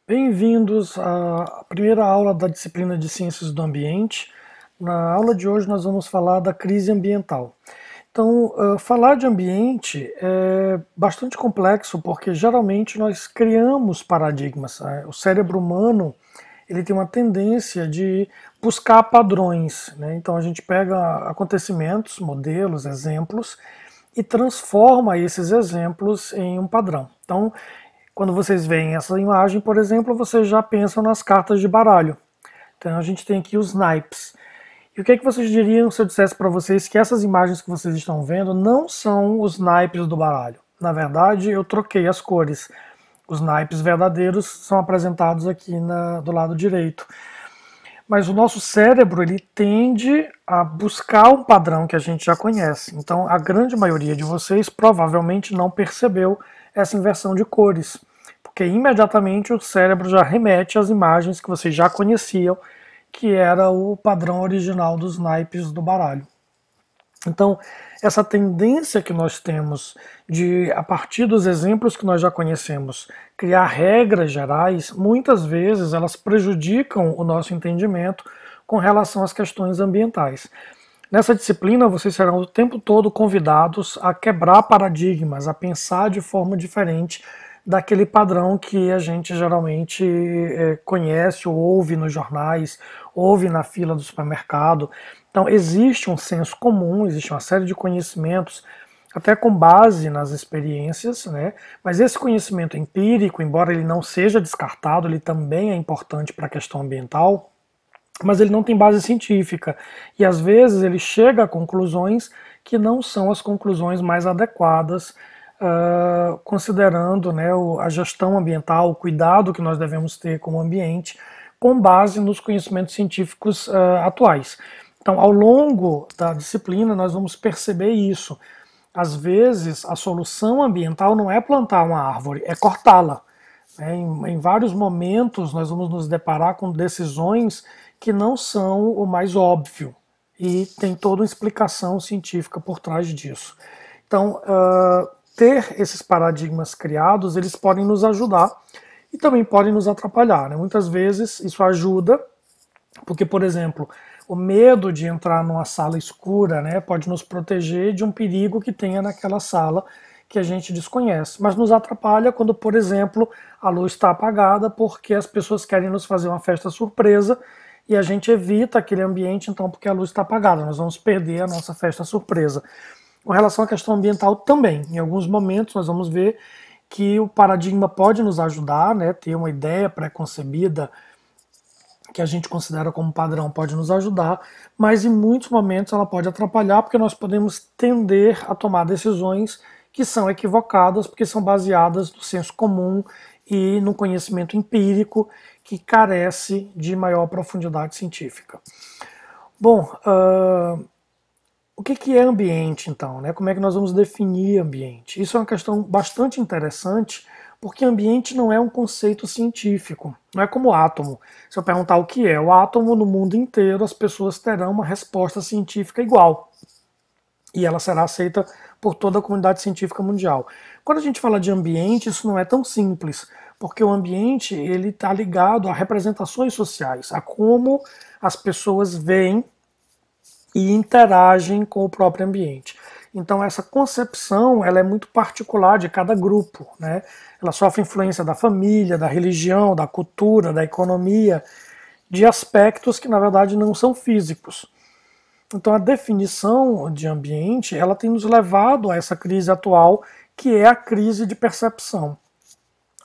Bem-vindos à primeira aula da disciplina de Ciências do Ambiente. Na aula de hoje nós vamos falar da crise ambiental. Então, falar de ambiente é bastante complexo porque geralmente nós criamos paradigmas. O cérebro humano ele tem uma tendência de buscar padrões, né? Então a gente pega acontecimentos, modelos, exemplos e transforma esses exemplos em um padrão. Então, quando vocês veem essa imagem, por exemplo, vocês já pensam nas cartas de baralho. Então a gente tem aqui os naipes. E o que, é que vocês diriam se eu dissesse para vocês que essas imagens que vocês estão vendo não são os naipes do baralho? Na verdade, eu troquei as cores. Os naipes verdadeiros são apresentados aqui do lado direito. Mas o nosso cérebro ele tende a buscar um padrão que a gente já conhece. Então, a grande maioria de vocês provavelmente não percebeu essa inversão de cores, porque imediatamente o cérebro já remete às imagens que vocês já conheciam, que era o padrão original dos naipes do baralho. Então, essa tendência que nós temos de, a partir dos exemplos que nós já conhecemos, criar regras gerais, muitas vezes elas prejudicam o nosso entendimento com relação às questões ambientais. Nessa disciplina, vocês serão o tempo todo convidados a quebrar paradigmas, a pensar de forma diferente daquele padrão que a gente geralmente conhece ou ouve nos jornais, ouve na fila do supermercado. Então, existe um senso comum, existe uma série de conhecimentos, até com base nas experiências, né? Mas esse conhecimento empírico, embora ele não seja descartado, ele também é importante para a questão ambiental, mas ele não tem base científica. E às vezes ele chega a conclusões que não são as conclusões mais adequadas, considerando, né, a gestão ambiental, o cuidado que nós devemos ter com o ambiente, com base nos conhecimentos científicos atuais. Então, ao longo da disciplina, nós vamos perceber isso. Às vezes, a solução ambiental não é plantar uma árvore, é cortá-la. Em vários momentos, nós vamos nos deparar com decisões que não são o mais óbvio e tem toda uma explicação científica por trás disso. Então, ter esses paradigmas criados, eles podem nos ajudar e também podem nos atrapalhar, né? Muitas vezes isso ajuda, porque, por exemplo, o medo de entrar numa sala escura, né, pode nos proteger de um perigo que tenha naquela sala que a gente desconhece, mas nos atrapalha quando, por exemplo, a luz está apagada porque as pessoas querem nos fazer uma festa surpresa e a gente evita aquele ambiente, então, porque a luz está apagada, nós vamos perder a nossa festa surpresa. Com relação à questão ambiental também, em alguns momentos nós vamos ver que o paradigma pode nos ajudar, né, ter uma ideia pré-concebida que a gente considera como padrão pode nos ajudar, mas em muitos momentos ela pode atrapalhar porque nós podemos tender a tomar decisões que são equivocadas, porque são baseadas no senso comum e no conhecimento empírico que carece de maior profundidade científica. Bom, o que é ambiente então? Né? Como é que nós vamos definir ambiente? Isso é uma questão bastante interessante, porque ambiente não é um conceito científico, não é como átomo. Se eu perguntar o que é o átomo no mundo inteiro, as pessoas terão uma resposta científica igual. E ela será aceita por toda a comunidade científica mundial. Quando a gente fala de ambiente, isso não é tão simples, porque o ambiente ele está ligado a representações sociais, a como as pessoas veem e interagem com o próprio ambiente. Então essa concepção ela é muito particular de cada grupo, né? Ela sofre influência da família, da religião, da cultura, da economia, de aspectos que na verdade não são físicos. Então a definição de ambiente ela tem nos levado a essa crise atual, que é a crise de percepção.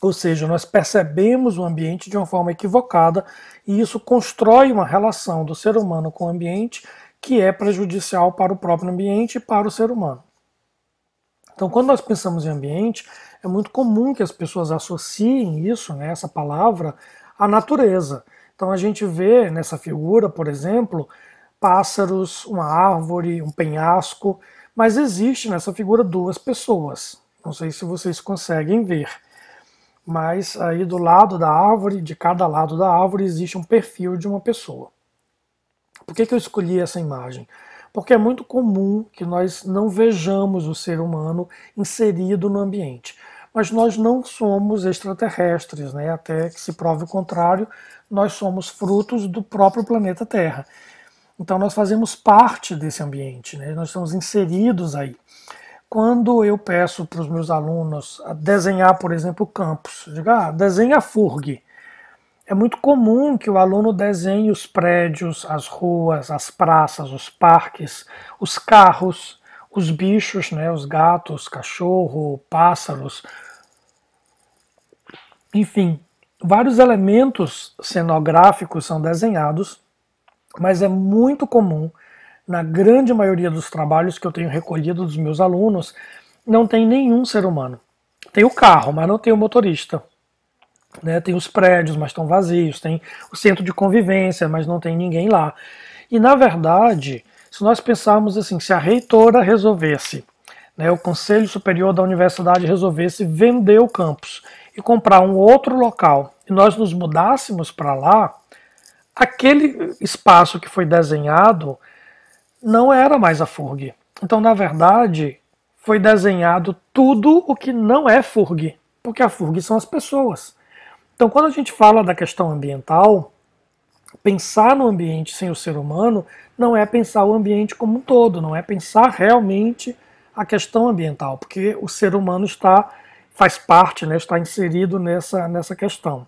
Ou seja, nós percebemos o ambiente de uma forma equivocada e isso constrói uma relação do ser humano com o ambiente que é prejudicial para o próprio ambiente e para o ser humano. Então, quando nós pensamos em ambiente, é muito comum que as pessoas associem isso, né, essa palavra, à natureza. Então, a gente vê nessa figura, por exemplo, pássaros, uma árvore, um penhasco, mas existe nessa figura duas pessoas. Não sei se vocês conseguem ver. Mas aí do lado da árvore, de cada lado da árvore, existe um perfil de uma pessoa. Por que eu escolhi essa imagem? Porque é muito comum que nós não vejamos o ser humano inserido no ambiente. mas nós não somos extraterrestres, né? Até que se prove o contrário, nós somos frutos do próprio planeta Terra. Então nós fazemos parte desse ambiente, né? Nós estamos inseridos aí. Quando eu peço para os meus alunos a desenhar, por exemplo, campos, eu digo, desenha a FURG. É muito comum que o aluno desenhe os prédios, as ruas, as praças, os parques, os carros, os bichos, né, os gatos, cachorro, pássaros, enfim, vários elementos cenográficos são desenhados, mas é muito comum, na grande maioria dos trabalhos que eu tenho recolhido dos meus alunos, não tem nenhum ser humano. Tem o carro, mas não tem o motorista. Né? Tem os prédios, mas estão vazios. Tem o centro de convivência, mas não tem ninguém lá. E, na verdade, se nós pensarmos assim, se a reitora resolvesse, né, o Conselho Superior da Universidade resolvesse vender o campus e comprar um outro local, e nós nos mudássemos para lá, aquele espaço que foi desenhado não era mais a FURG. Então, na verdade, foi desenhado tudo o que não é FURG, porque a FURG são as pessoas. Então, quando a gente fala da questão ambiental, pensar no ambiente sem o ser humano não é pensar o ambiente como um todo, não é pensar realmente a questão ambiental, porque o ser humano faz parte, né, está inserido nessa questão.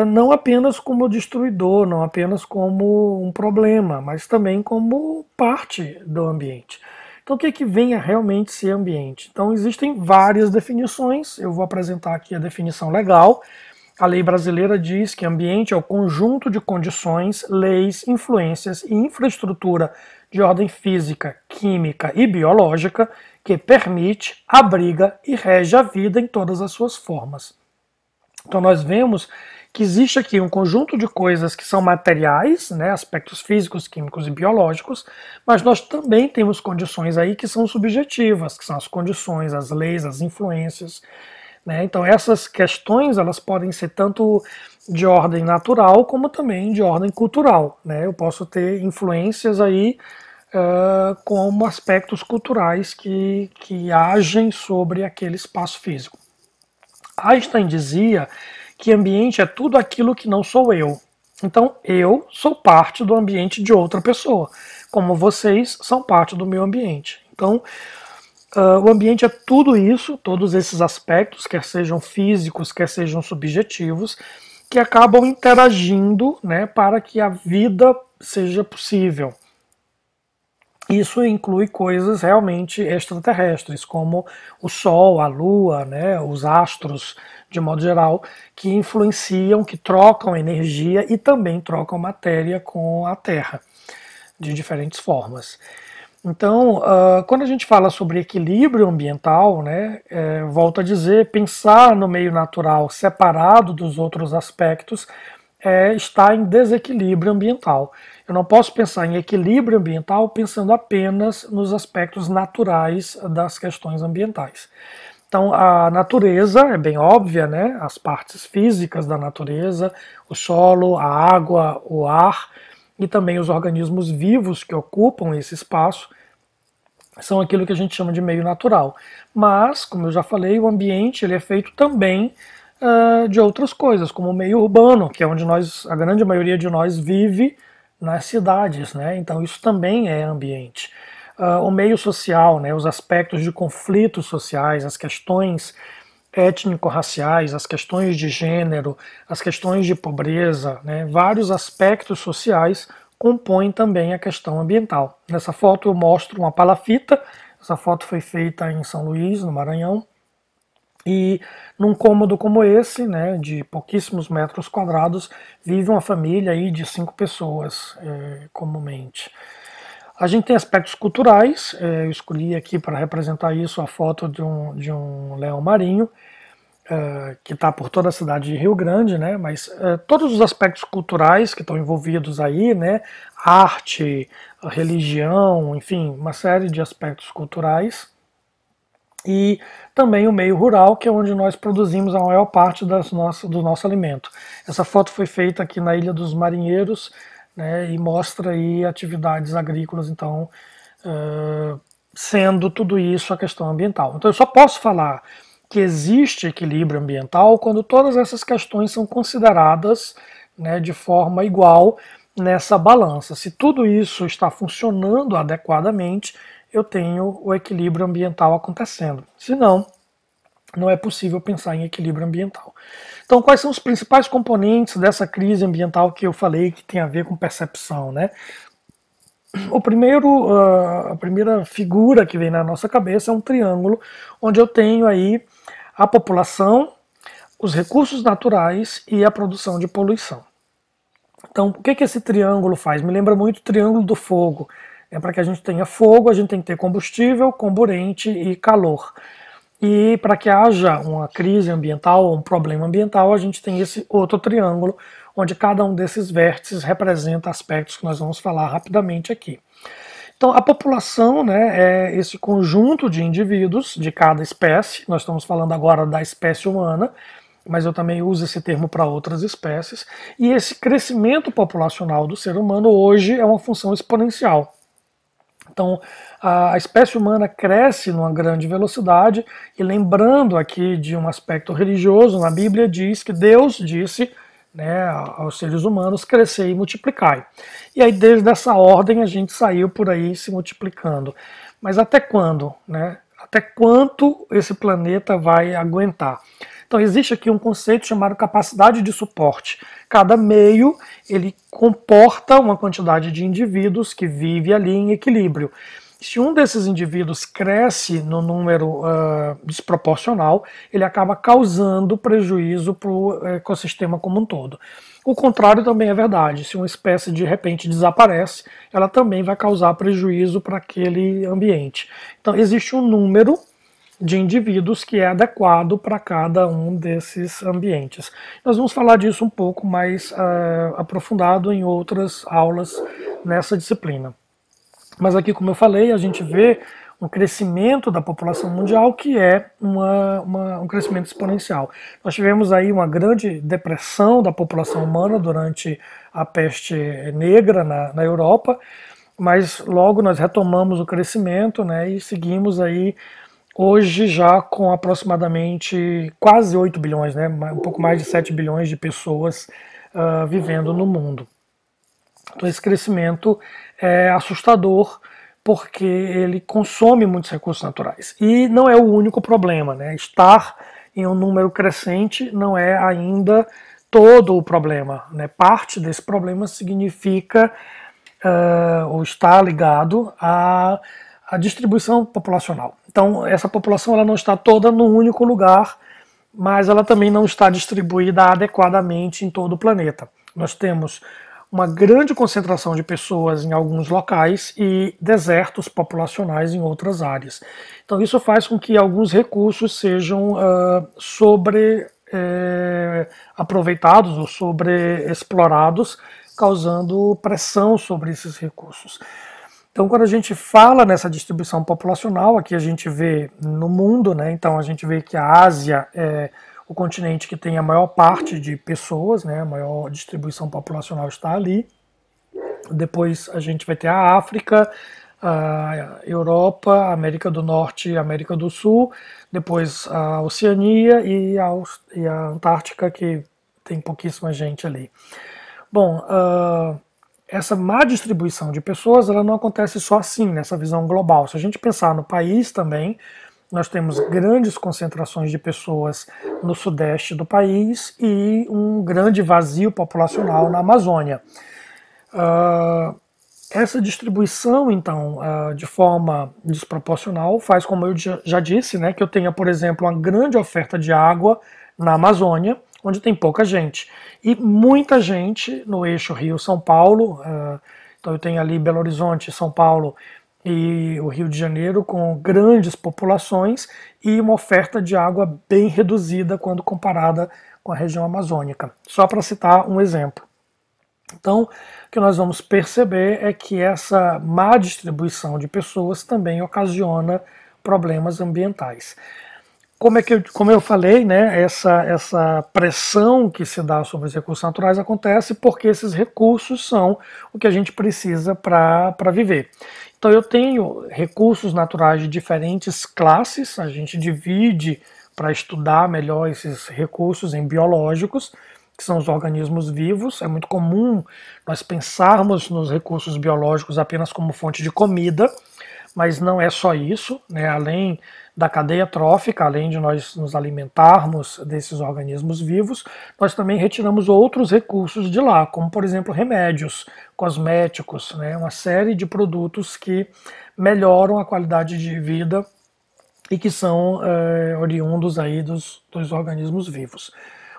Não apenas como destruidor, não apenas como um problema, mas também como parte do ambiente. Então, o que é que vem a realmente ser ambiente? Então, existem várias definições, eu vou apresentar aqui a definição legal. A lei brasileira diz que ambiente é o conjunto de condições, leis, influências e infraestrutura de ordem física, química e biológica que permite, abriga e rege a vida em todas as suas formas. Então nós vemos que existe aqui um conjunto de coisas que são materiais, né, aspectos físicos, químicos e biológicos, mas nós também temos condições aí que são subjetivas, que são as condições, as leis, as influências. Né? Então essas questões elas podem ser tanto de ordem natural como também de ordem cultural. Né? Eu posso ter influências aí como aspectos culturais que agem sobre aquele espaço físico. Einstein dizia que ambiente é tudo aquilo que não sou eu. Então eu sou parte do ambiente de outra pessoa, como vocês são parte do meu ambiente. Então o ambiente é tudo isso, todos esses aspectos, quer sejam físicos, quer sejam subjetivos, que acabam interagindo, né, para que a vida seja possível. Isso inclui coisas realmente extraterrestres, como o Sol, a Lua, né, os astros, de modo geral, que influenciam, que trocam energia e também trocam matéria com a Terra, de diferentes formas. Então, quando a gente fala sobre equilíbrio ambiental, né, volto a dizer, pensar no meio natural separado dos outros aspectos está em desequilíbrio ambiental. Eu não posso pensar em equilíbrio ambiental pensando apenas nos aspectos naturais das questões ambientais. Então, a natureza é bem óbvia, né? As partes físicas da natureza, o solo, a água, o ar e também os organismos vivos que ocupam esse espaço são aquilo que a gente chama de meio natural. Mas, como eu já falei, o ambiente ele é feito também de outras coisas, como o meio urbano, que é onde a grande maioria de nós vive nas cidades, né? Então isso também é ambiente. O meio social, né? Os aspectos de conflitos sociais, as questões étnico-raciais, as questões de gênero, as questões de pobreza, né? Vários aspectos sociais compõem também a questão ambiental. Nessa foto eu mostro uma palafita, essa foto foi feita em São Luís, no Maranhão, e num cômodo como esse, né, de pouquíssimos metros quadrados, vive uma família aí de 5 pessoas, comumente. A gente tem aspectos culturais, eu escolhi aqui para representar isso a foto de um leão marinho, que está por toda a cidade de Rio Grande, né, mas todos os aspectos culturais que estão envolvidos aí, né, arte, religião, enfim, uma série de aspectos culturais, e também o meio rural, que é onde nós produzimos a maior parte do nosso alimento. Essa foto foi feita aqui na Ilha dos Marinheiros, né, e mostra aí atividades agrícolas, então, sendo tudo isso a questão ambiental. Então eu só posso falar que existe equilíbrio ambiental quando todas essas questões são consideradas, né, de forma igual nessa balança. Se tudo isso está funcionando adequadamente, eu tenho o equilíbrio ambiental acontecendo. Se não, não é possível pensar em equilíbrio ambiental. Então, quais são os principais componentes dessa crise ambiental que eu falei que tem a ver com percepção, né? A primeira figura que vem na nossa cabeça é um triângulo, onde eu tenho aí a população, os recursos naturais e a produção de poluição. Então, o que esse triângulo faz? Me lembra muito o triângulo do fogo. Para que a gente tenha fogo, a gente tem que ter combustível, comburente e calor. E para que haja uma crise ambiental ou um problema ambiental, a gente tem esse outro triângulo, onde cada um desses vértices representa aspectos que nós vamos falar rapidamente aqui. Então, a população, né, é esse conjunto de indivíduos de cada espécie. Nós estamos falando agora da espécie humana, mas eu também uso esse termo para outras espécies. E esse crescimento populacional do ser humano hoje é uma função exponencial. Então, a espécie humana cresce numa grande velocidade, e lembrando aqui de um aspecto religioso, na Bíblia diz que Deus disse, né, aos seres humanos: crescer e multiplicai. E aí, desde essa ordem, a gente saiu por aí se multiplicando. Mas até quando, né? Até quanto esse planeta vai aguentar? Então, existe aqui um conceito chamado capacidade de suporte. Cada meio, ele comporta uma quantidade de indivíduos que vive ali em equilíbrio. Se um desses indivíduos cresce no número desproporcional, ele acaba causando prejuízo para o ecossistema como um todo. O contrário também é verdade. Se uma espécie de repente desaparece, ela também vai causar prejuízo para aquele ambiente. Então, existe um número de indivíduos que é adequado para cada um desses ambientes. Nós vamos falar disso um pouco mais aprofundado em outras aulas nessa disciplina. Mas aqui, como eu falei, a gente vê um crescimento da população mundial que é um crescimento exponencial. Nós tivemos aí uma grande depressão da população humana durante a peste negra na Europa, mas logo nós retomamos o crescimento, né, e seguimos aí hoje já com aproximadamente quase 8 bilhões, né, um pouco mais de 7 bilhões de pessoas vivendo no mundo. Então esse crescimento é assustador porque ele consome muitos recursos naturais. E não é o único problema, né? Estar em um número crescente não é ainda todo o problema, né? Parte desse problema significa ou está ligado à distribuição populacional. Então essa população ela não está toda num único lugar, mas ela também não está distribuída adequadamente em todo o planeta. Nós temos uma grande concentração de pessoas em alguns locais e desertos populacionais em outras áreas. Então isso faz com que alguns recursos sejam aproveitados ou sobreexplorados, causando pressão sobre esses recursos. Então, quando a gente fala nessa distribuição populacional, aqui a gente vê no mundo, né? Então a gente vê que a Ásia é o continente que tem a maior parte de pessoas, né, a maior distribuição populacional está ali. Depois a gente vai ter a África, a Europa, a América do Norte e a América do Sul, depois a Oceania e a Antártica, que tem pouquíssima gente ali. Bom, essa má distribuição de pessoas ela não acontece só assim, nessa visão global. Se a gente pensar no país também, nós temos grandes concentrações de pessoas no sudeste do país e um grande vazio populacional na Amazônia. Essa distribuição, então, de forma desproporcional, faz, como eu já disse, né, que eu tenha, por exemplo, uma grande oferta de água na Amazônia, onde tem pouca gente, e muita gente no eixo Rio-São Paulo. Então eu tenho ali Belo Horizonte, São Paulo e o Rio de Janeiro com grandes populações e uma oferta de água bem reduzida quando comparada com a região amazônica. Só para citar um exemplo. Então, o que nós vamos perceber é que essa má distribuição de pessoas também ocasiona problemas ambientais. Como eu falei, né, essa pressão que se dá sobre os recursos naturais acontece porque esses recursos são o que a gente precisa para viver. Então eu tenho recursos naturais de diferentes classes, a gente divide para estudar melhor esses recursos em biológicos, que são os organismos vivos. É muito comum nós pensarmos nos recursos biológicos apenas como fonte de comida, mas não é só isso, né? Além da cadeia trófica, além de nós nos alimentarmos desses organismos vivos, nós também retiramos outros recursos de lá, como por exemplo remédios, cosméticos, né? Uma série de produtos que melhoram a qualidade de vida e que são oriundos aí dos organismos vivos.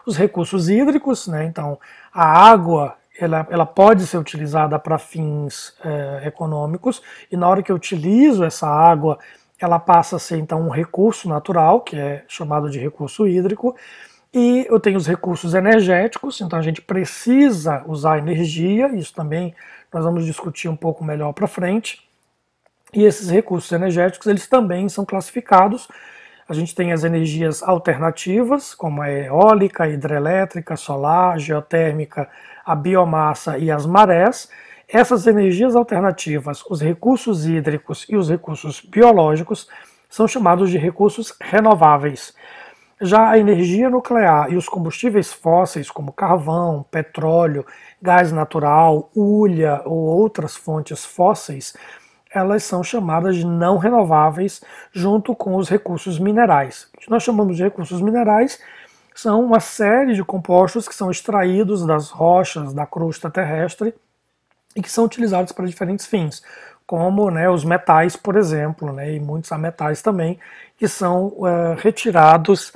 Os recursos hídricos, né? Então a água ela pode ser utilizada para fins econômicos, e na hora que eu utilizo essa água, ela passa a ser então um recurso natural, que é chamado de recurso hídrico. E eu tenho os recursos energéticos, então a gente precisa usar energia, isso também nós vamos discutir um pouco melhor para frente. E esses recursos energéticos, eles também são classificados. A gente tem as energias alternativas, como a eólica, a hidrelétrica, solar, geotérmica, a biomassa e as marés. Essas energias alternativas, os recursos hídricos e os recursos biológicos, são chamados de recursos renováveis. Já a energia nuclear e os combustíveis fósseis, como carvão, petróleo, gás natural, hulha ou outras fontes fósseis, elas são chamadas de não renováveis, junto com os recursos minerais. O que nós chamamos de recursos minerais são uma série de compostos que são extraídos das rochas da crosta terrestre e que são utilizados para diferentes fins, como, né, os metais, por exemplo, né, e muitos metais também, que são retirados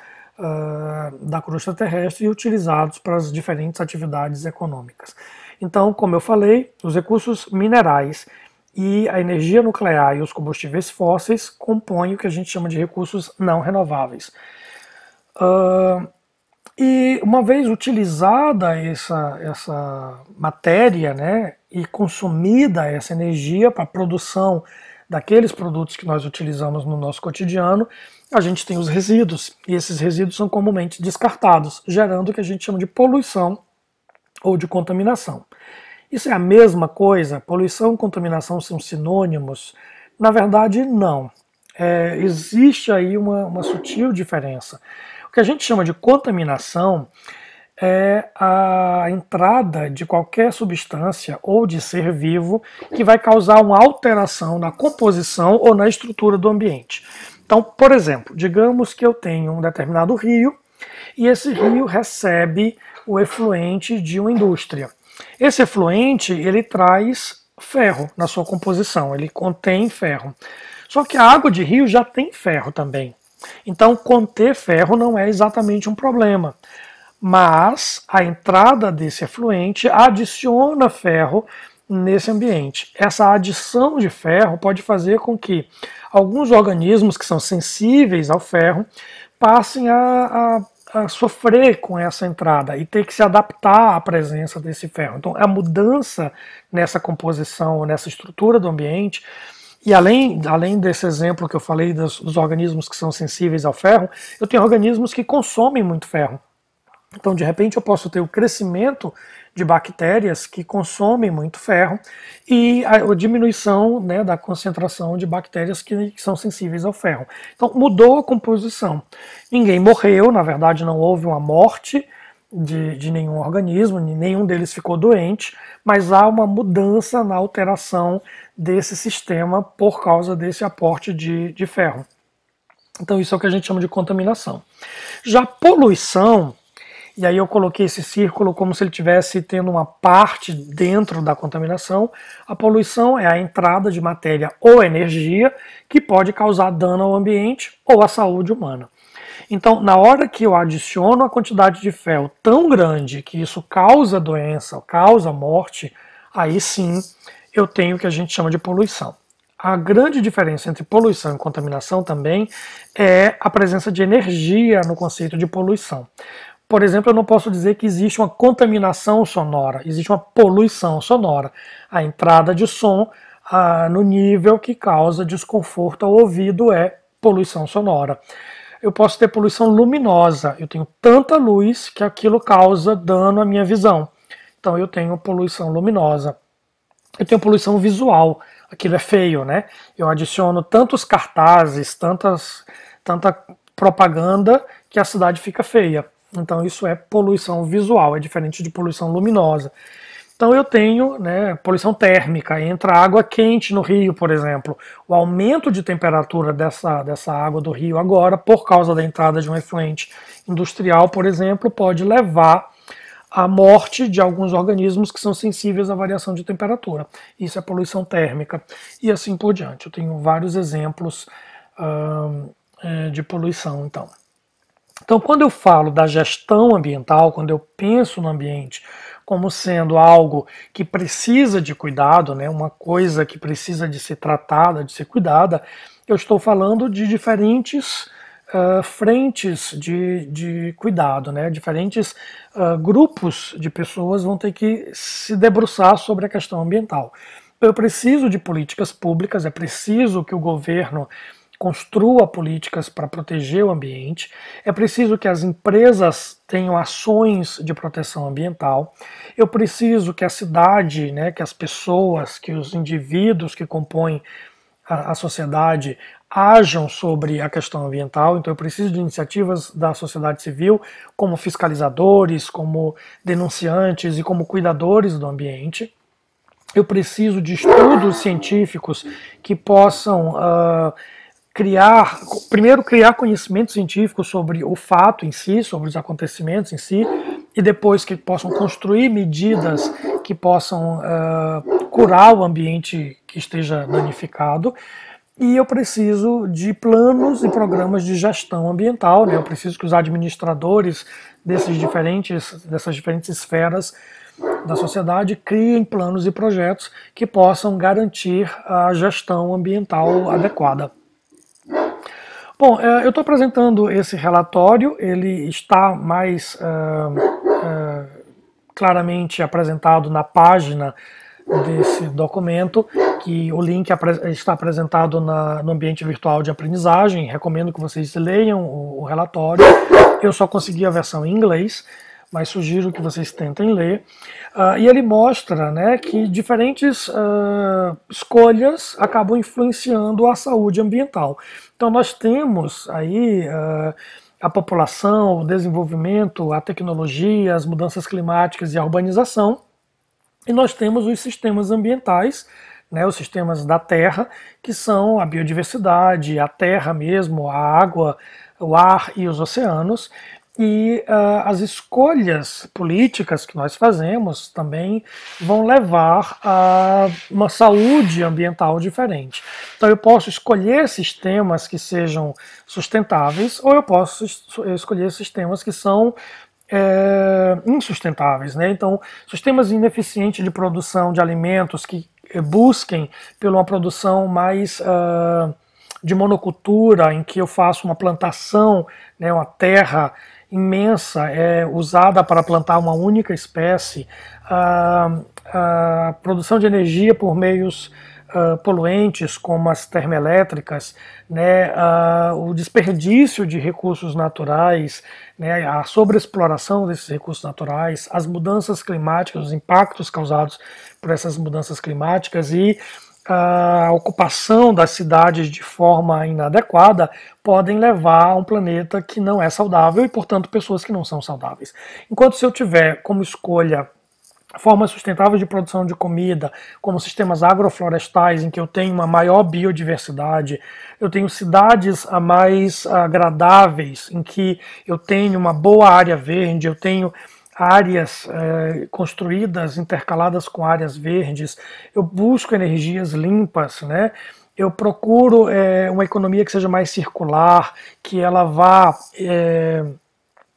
da crosta terrestre e utilizados para as diferentes atividades econômicas. Então, como eu falei, os recursos minerais e a energia nuclear e os combustíveis fósseis compõem o que a gente chama de recursos não renováveis. E uma vez utilizada essa matéria, né, e consumida essa energia para a produção daqueles produtos que nós utilizamos no nosso cotidiano, a gente tem os resíduos, e esses resíduos são comumente descartados, gerando o que a gente chama de poluição ou de contaminação. Isso é a mesma coisa? Poluição e contaminação são sinônimos? Na verdade, não. Existe aí uma sutil diferença. O que a gente chama de contaminação é a entrada de qualquer substância ou de ser vivo que vai causar uma alteração na composição ou na estrutura do ambiente. Então, por exemplo, digamos que eu tenho um determinado rio e esse rio recebe o efluente de uma indústria. Esse efluente, ele traz ferro na sua composição, ele contém ferro. Só que a água de rio já tem ferro também. Então, conter ferro não é exatamente um problema. Mas a entrada desse efluente adiciona ferro nesse ambiente. Essa adição de ferro pode fazer com que alguns organismos que são sensíveis ao ferro passem a sofrer com essa entrada e ter que se adaptar à presença desse ferro. Então, a mudança nessa composição, nessa estrutura do ambiente, e além desse exemplo que eu falei dos organismos que são sensíveis ao ferro, eu tenho organismos que consomem muito ferro. Então, de repente, eu posso ter o crescimento de bactérias que consomem muito ferro e a diminuição, né, da concentração de bactérias que são sensíveis ao ferro. Então, mudou a composição. Ninguém morreu, na verdade, não houve uma morte de nenhum organismo, nenhum deles ficou doente, mas há uma mudança na alteração desse sistema por causa desse aporte de ferro. Então, isso é o que a gente chama de contaminação. Já poluição, e aí eu coloquei esse círculo como se ele estivesse tendo uma parte dentro da contaminação. A poluição é a entrada de matéria ou energia que pode causar dano ao ambiente ou à saúde humana. Então, na hora que eu adiciono a quantidade de ferro tão grande que isso causa doença, causa morte, aí sim eu tenho o que a gente chama de poluição. A grande diferença entre poluição e contaminação também é a presença de energia no conceito de poluição. Por exemplo, eu não posso dizer que existe uma contaminação sonora, existe uma poluição sonora. A entrada de som no nível que causa desconforto ao ouvido é poluição sonora. Eu posso ter poluição luminosa, eu tenho tanta luz que aquilo causa dano à minha visão. Então eu tenho poluição luminosa. Eu tenho poluição visual, aquilo é feio, né? Eu adiciono tantos cartazes, tanta propaganda que a cidade fica feia. Então isso é poluição visual, é diferente de poluição luminosa. Então eu tenho, né, poluição térmica, entra água quente no rio, por exemplo. O aumento de temperatura dessa água do rio agora, por causa da entrada de um efluente industrial, por exemplo, pode levar à morte de alguns organismos que são sensíveis à variação de temperatura. Isso é poluição térmica e assim por diante. Eu tenho vários exemplos de poluição, então. Então, quando eu falo da gestão ambiental, quando eu penso no ambiente como sendo algo que precisa de cuidado, né, uma coisa que precisa de ser tratada, de ser cuidada, eu estou falando de diferentes frentes de cuidado, né, diferentes grupos de pessoas vão ter que se debruçar sobre a questão ambiental. Eu preciso de políticas públicas, é preciso que o governo construa políticas para proteger o ambiente, é preciso que as empresas tenham ações de proteção ambiental, eu preciso que a cidade, né, que as pessoas, que os indivíduos que compõem a sociedade ajam sobre a questão ambiental, então eu preciso de iniciativas da sociedade civil como fiscalizadores, como denunciantes e como cuidadores do ambiente. Eu preciso de estudos científicos que possam primeiro criar conhecimento científico sobre o fato em si, sobre os acontecimentos em si, e depois que possam construir medidas que possam curar o ambiente que esteja danificado. E eu preciso de planos e programas de gestão ambiental, né? Eu preciso que os administradores dessas diferentes esferas da sociedade criem planos e projetos que possam garantir a gestão ambiental adequada. Bom, eu estou apresentando esse relatório, ele está mais claramente apresentado na página desse documento, que o link está apresentado no ambiente virtual de aprendizagem. Recomendo que vocês leiam o relatório. Eu só consegui a versão em inglês, mas sugiro que vocês tentem ler. E ele mostra, né, que diferentes escolhas acabam influenciando a saúde ambiental. Então nós temos aí a população, o desenvolvimento, a tecnologia, as mudanças climáticas e a urbanização, e nós temos os sistemas ambientais, né, os sistemas da Terra, que são a biodiversidade, a terra mesmo, a água, o ar e os oceanos. E as escolhas políticas que nós fazemos também vão levar a uma saúde ambiental diferente. Então eu posso escolher sistemas que sejam sustentáveis ou eu posso escolher sistemas que são insustentáveis, né? Então, sistemas ineficientes de produção de alimentos que busquem por uma produção mais de monocultura, em que eu faço uma plantação, né, uma terra imensa usada para plantar uma única espécie, a produção de energia por meios poluentes como as termoelétricas, né, o desperdício de recursos naturais, né, a sobreexploração desses recursos naturais, as mudanças climáticas, os impactos causados por essas mudanças climáticas e a ocupação das cidades de forma inadequada podem levar a um planeta que não é saudável e, portanto, pessoas que não são saudáveis. Enquanto se eu tiver como escolha formas sustentáveis de produção de comida, como sistemas agroflorestais, em que eu tenho uma maior biodiversidade, eu tenho cidades mais agradáveis, em que eu tenho uma boa área verde, eu tenho áreas construídas, intercaladas com áreas verdes, eu busco energias limpas, né? Eu procuro uma economia que seja mais circular, que ela vá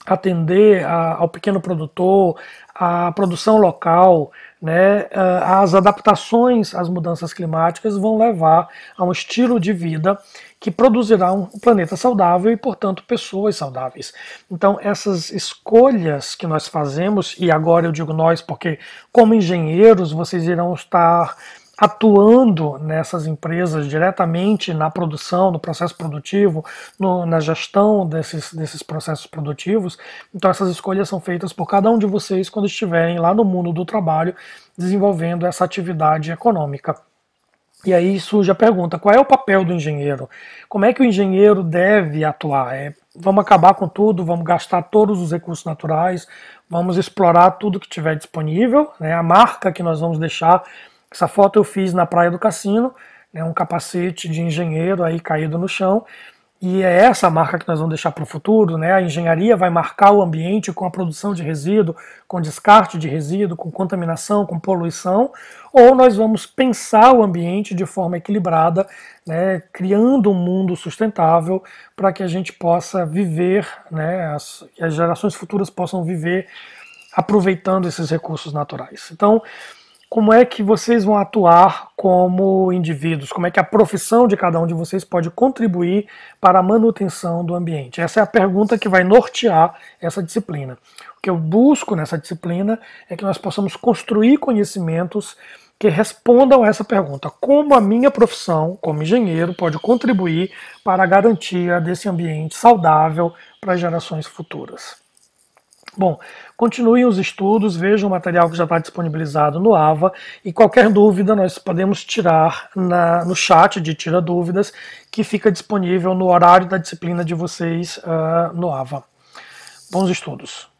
atender ao pequeno produtor, à produção local, né? As adaptações às mudanças climáticas vão levar a um estilo de vida que produzirá um planeta saudável e, portanto, pessoas saudáveis. Então, essas escolhas que nós fazemos, e agora eu digo nós porque, como engenheiros, vocês irão estar atuando nessas empresas diretamente na produção, no processo produtivo, na gestão desses processos produtivos. Então essas escolhas são feitas por cada um de vocês quando estiverem lá no mundo do trabalho desenvolvendo essa atividade econômica. E aí surge a pergunta, qual é o papel do engenheiro? Como é que o engenheiro deve atuar? Vamos acabar com tudo, vamos gastar todos os recursos naturais, vamos explorar tudo que tiver disponível, né? A marca que nós vamos deixar, essa foto eu fiz na Praia do Cassino, né? Um capacete de engenheiro aí caído no chão, e é essa a marca que nós vamos deixar para o futuro, né? A engenharia vai marcar o ambiente com a produção de resíduo, com descarte de resíduo, com contaminação, com poluição, ou nós vamos pensar o ambiente de forma equilibrada, né? Criando um mundo sustentável para que a gente possa viver, né? Que as gerações futuras possam viver aproveitando esses recursos naturais. Então, como é que vocês vão atuar como indivíduos? Como é que a profissão de cada um de vocês pode contribuir para a manutenção do ambiente? Essa é a pergunta que vai nortear essa disciplina. O que eu busco nessa disciplina é que nós possamos construir conhecimentos que respondam a essa pergunta: como a minha profissão, como engenheiro, pode contribuir para a garantia desse ambiente saudável para as gerações futuras? Bom, continuem os estudos, vejam o material que já está disponibilizado no AVA e qualquer dúvida nós podemos tirar no chat de Tira Dúvidas, que fica disponível no horário da disciplina de vocês no AVA. Bons estudos!